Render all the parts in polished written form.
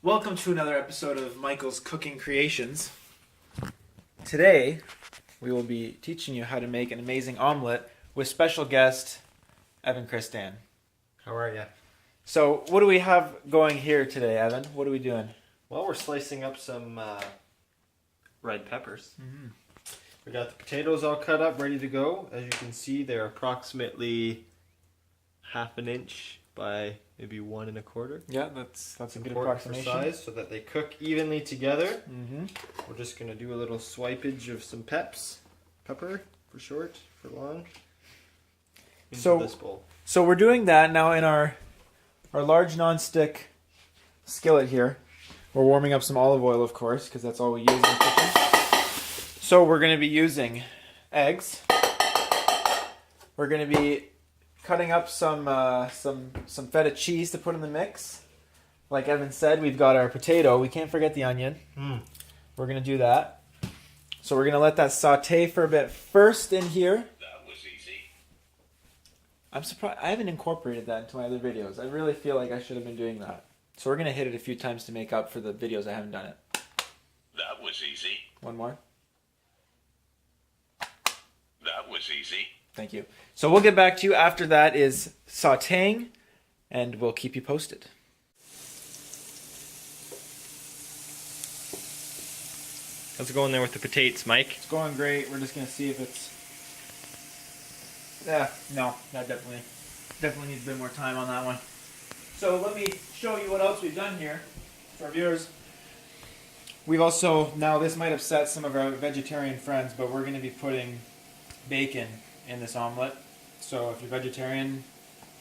Welcome to another episode of Michael's Cooking Creations. Today, we will be teaching you how to make an amazing omelet with special guest, Evan Cristan. How are you? So, what do we have going here today, Evan? What are we doing? Well, we're slicing up some red peppers. Mm-hmm. We got the potatoes all cut up, ready to go. As you can see, they're approximately half an inch by maybe 1 1/4. Yeah, that's a good For approximation. size, so that they cook evenly together. Mm-hmm. We're just going to do a little swipage of some pepper for short, for long, into this bowl. So we're doing that now in our large non-stick skillet here. We're warming up some olive oil, of course, because that's all we use in the kitchen. So we're going to be using eggs. We're going to be cutting up some feta cheese to put in the mix. Like Evan said, we've got our potato. We can't forget the onion. We're going to do that. So we're going to let that saute for a bit first in here. That was easy. I'm surprised. I haven't incorporated that into my other videos. I really feel like I should have been doing that. So we're going to hit it a few times to make up for the videos I haven't done it. That was easy. One more. That was easy. Thank you. So we'll get back to you after that is sauteing, and we'll keep you posted. How's it going there with the potatoes, Mike? It's going great. We're just going to see if it's... Yeah, no, that definitely needs a bit more time on that one. So let me show you what else we've done here for our viewers. We've also, now this might upset some of our vegetarian friends, but we're going to be putting bacon in this omelet. So if you're vegetarian,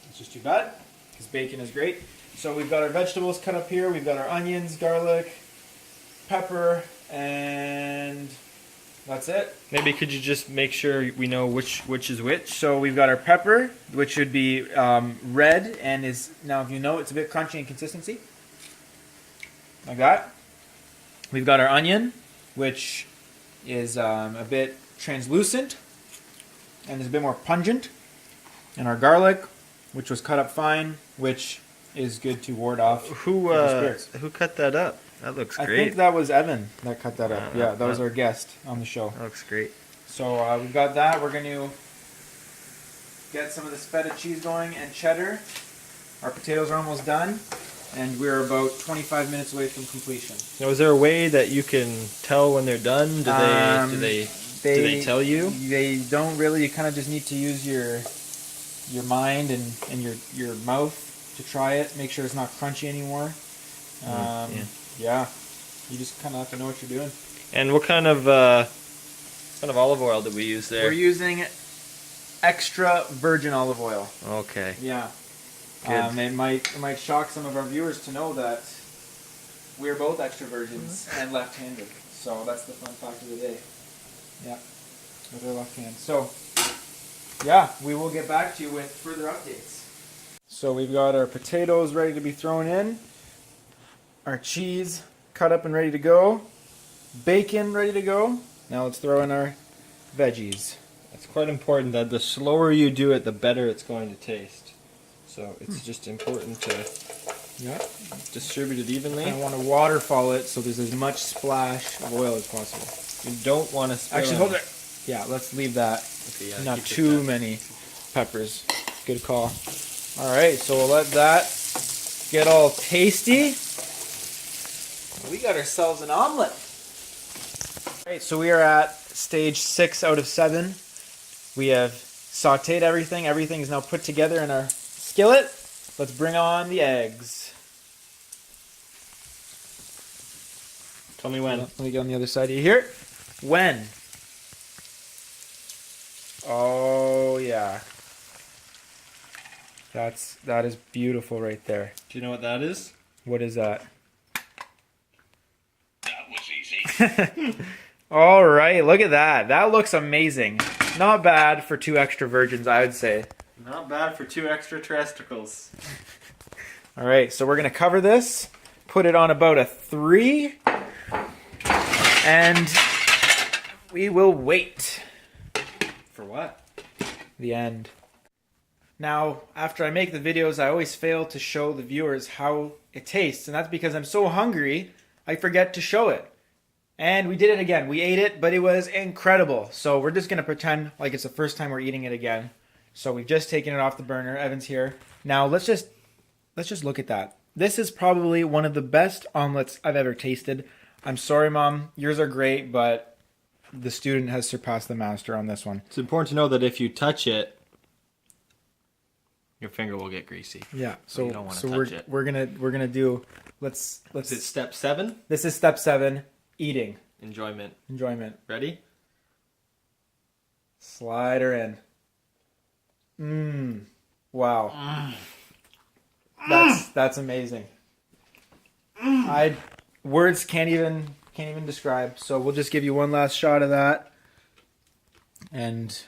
it's just too bad, because bacon is great. So we've got our vegetables cut up here. We've got our onions, garlic, pepper, and that's it. Maybe could you just make sure we know which is which? So we've got our pepper, which should be red, and is, now if you know, it's a bit crunchy in consistency. Like that. We've got our onion, which is a bit translucent and is a bit more pungent. And our garlic, which was cut up fine, which is good to ward off Who cut that up? That looks great. I think that was Evan that cut that up. Yeah, that was our guest on the show. That looks great. So we've got that. We're going to get some of this feta cheese going and cheddar. Our potatoes are almost done, and we're about 25 minutes away from completion. Now, is there a way that you can tell when they're done? Do they tell you? They don't really. You kind of just need to use your mind and your mouth to try it. Make sure it's not crunchy anymore. Yeah, you just kind of have to know what you're doing. And what kind of olive oil did we use there? We're using extra virgin olive oil. Okay. Yeah. Good. It might shock some of our viewers to know that we're both extra virgins and left-handed. So that's the fun fact of the day. Yeah, with our left hand. So, yeah, we will get back to you with further updates. So we've got our potatoes ready to be thrown in. Our cheese cut up and ready to go. Bacon ready to go. Now let's throw in our veggies. It's quite important that the slower you do it, the better it's going to taste. So it's just important to distribute it evenly. I want to waterfall it so there's as much splash of oil as possible. You don't want to spill Actually, hold it. Yeah, let's leave that. Okay, yeah, Not keep it too that. many peppers. Good call. All right, so we'll let that get all tasty. We got ourselves an omelet. All right, so we are at stage 6 out of 7. We have sauteed everything. Everything is now put together in our skillet. Let's bring on the eggs. Tell me when. Let me get on the other side of you here. When? Oh yeah. That is beautiful right there. Do you know what that is? What is that? That was easy. All right, look at that. That looks amazing. Not bad for 2 extra virgins, I would say. Not bad for 2 extra testicles. All right, so we're going to cover this, put it on about a 3, and we will wait. For what? The end. Now, after I make the videos, I always fail to show the viewers how it tastes, and that's because I'm so hungry, I forget to show it. And we did it again. We ate it, but it was incredible. So we're just going to pretend like it's the first time we're eating it again. So we've just taken it off the burner. Evan's here. Now, let's just look at that. This is probably one of the best omelets I've ever tasted. I'm sorry, Mom. Yours are great, but the student has surpassed the master on this one. It's important to know that if you touch it, your finger will get greasy. Yeah. So you don't want to touch it. we're gonna do. Let's. Is it step 7? This is step 7. Eating. Enjoyment. Ready? Slide her in. Wow. That's amazing. Words can't even describe. So we'll just give you one last shot of that, and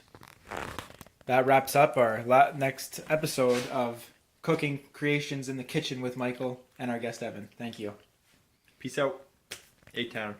that wraps up our next episode of Cooking Creations in the Kitchen with Michael and our guest Evan. Thank you. Peace out. A-Town.